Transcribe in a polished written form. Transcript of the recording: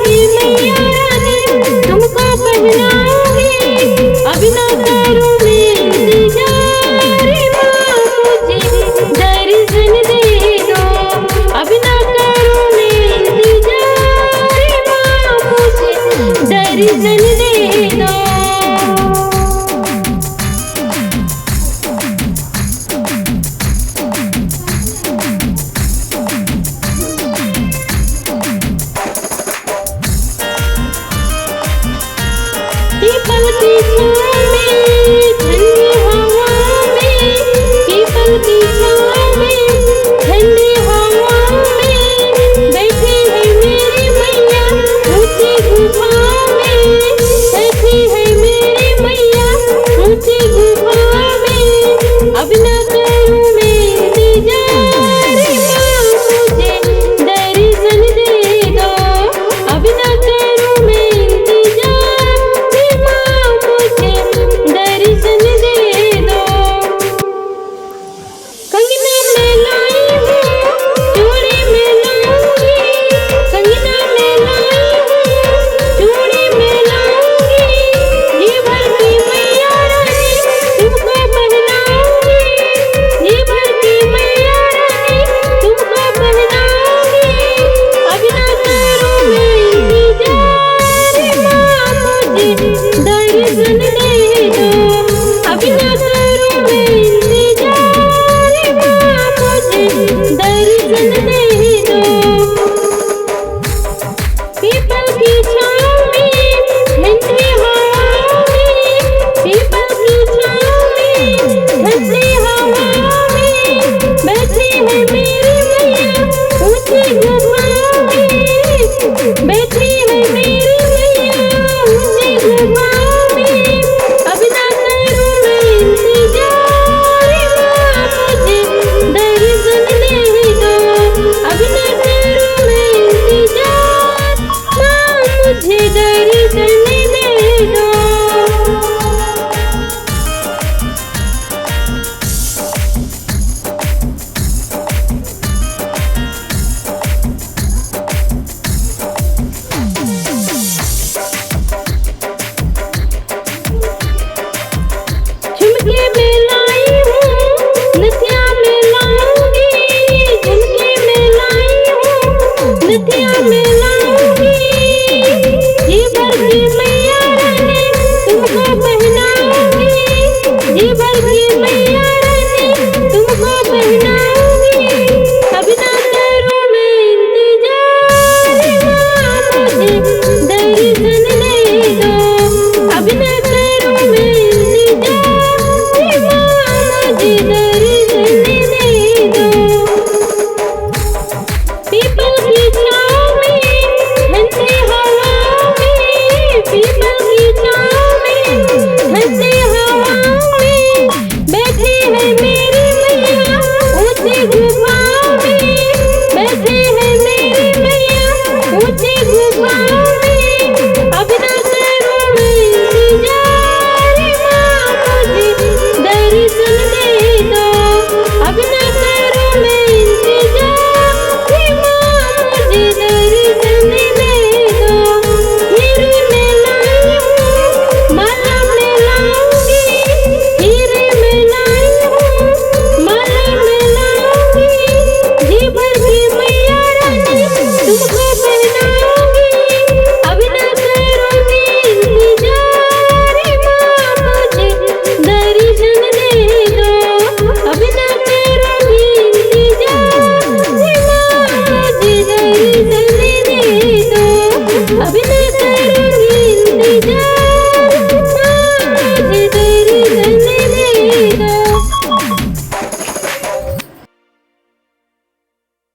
की मैया रानी तुमको पहनाऊंगी। अब ना करूं मैं इंतजार माँ मुझे दर्शन दे दो। अब ना करूं मैं इंतजार माँ मुझे दर्शन दे दो। पीपल की छाँव में ठंडी हवा में, पीपल की छाँव में ठंडी हवा में बैठी है मेरी मैया ऊंची गुफा में। बैठी है मेरी मैया ऊंची गुफा में। अब ना करूं मैं इंतजार माँ मुझे दर्शन दे दो। अब ना करूं मैं इंतजार माँ मुझे दर्शन दे दो। कंगना मैं लाई हूँ चूड़ी में लाऊंगी। कंगना मैं लाई हूँ चूड़ी में लाऊंगी। जी भर की मैया रानी तुमको पहनाऊंगी। जी भर की मैया रानी तुमको पहनाऊंगी। अब ना करूं मैं इंतजार माँ मुझे दर्शन दे दो। अब ना करूं मैं इंतजार माँ मुझे दर्शन दे दो। पीपल की छाँव में ठंडी हवा में, पीपल की छाँव में ठंडी हवा में बैठी है मेरी मैया ऊंची गुफा में। बैठी है मेरी